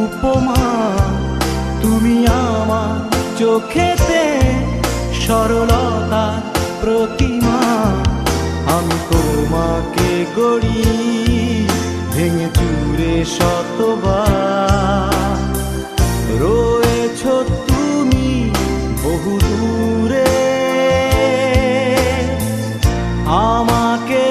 উপমা, তুমি আমার চোখেতে সরলতার প্রতিমা। আমি তোমাকে গড়ি ভেঙে চুরে শতবার, রয়েছ তুমি বহু দূরে, আমাকে